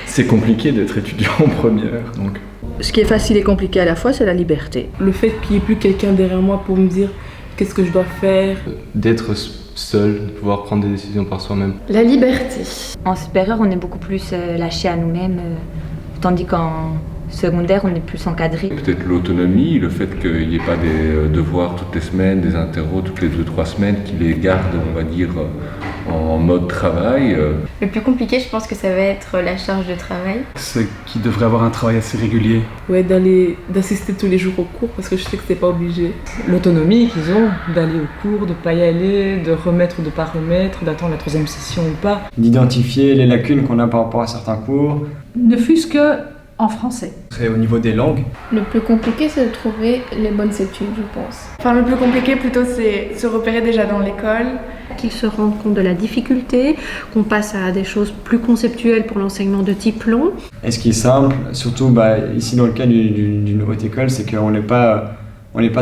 C'est compliqué d'être étudiant en première, donc. Ce qui est facile et compliqué à la fois, c'est la liberté. Le fait qu'il n'y ait plus quelqu'un derrière moi pour me dire qu'est-ce que je dois faire. D'être seul, de pouvoir prendre des décisions par soi-même. La liberté. En supérieur, on est beaucoup plus lâché à nous-mêmes, tandis qu'en secondaire, on est plus encadré. Peut-être l'autonomie, le fait qu'il n'y ait pas des devoirs toutes les semaines, des interros toutes les 2-3 semaines, qui les gardent, on va dire, en mode travail. Le plus compliqué, je pense que ça va être la charge de travail. Ceux qui devraient avoir un travail assez régulier. Ouais, d'assister tous les jours au cours parce que je sais que c'est pas obligé. L'autonomie qu'ils ont, d'aller au cours, de pas y aller, de remettre ou de pas remettre, d'attendre la 3e session ou pas. D'identifier les lacunes qu'on a par rapport à certains cours. Ne fût-ce que en français. C'est au niveau des langues. Le plus compliqué, c'est de trouver les bonnes études, je pense. Enfin, le plus compliqué, plutôt, c'est se repérer déjà dans l'école. Qu'ils se rendent compte de la difficulté, qu'on passe à des choses plus conceptuelles pour l'enseignement de type long. Et ce qui est simple, surtout ici dans le cas d'une haute école, c'est qu'on n'est pas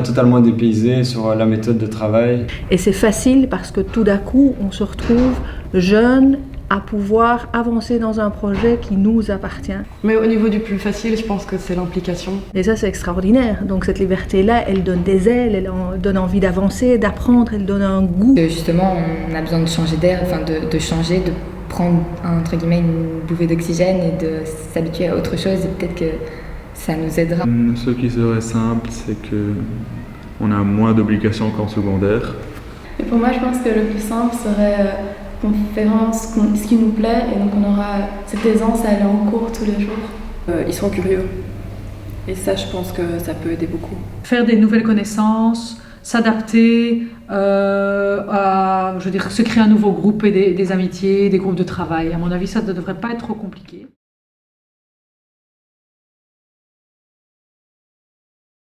totalement dépaysé sur la méthode de travail. Et c'est facile parce que tout d'un coup, on se retrouve jeune à pouvoir avancer dans un projet qui nous appartient. Mais au niveau du plus facile, je pense que c'est l'implication. Et ça, c'est extraordinaire. Donc cette liberté-là, elle donne des ailes, elle donne envie d'avancer, d'apprendre, elle donne un goût. Justement, on a besoin de changer d'air, enfin de changer, de prendre, entre guillemets, une bouffée d'oxygène et de s'habituer à autre chose. Et peut-être que ça nous aidera. Ce qui serait simple, c'est qu'on a moins d'obligations qu'en secondaire. Et pour moi, je pense que le plus simple serait qu'on fait vraiment ce qui nous plaît et donc on aura cette aisance à aller en cours tous les jours. Ils seront curieux. Et ça, je pense que ça peut aider beaucoup. Faire des nouvelles connaissances, s'adapter, se créer un nouveau groupe et des amitiés, des groupes de travail. À mon avis, ça ne devrait pas être trop compliqué.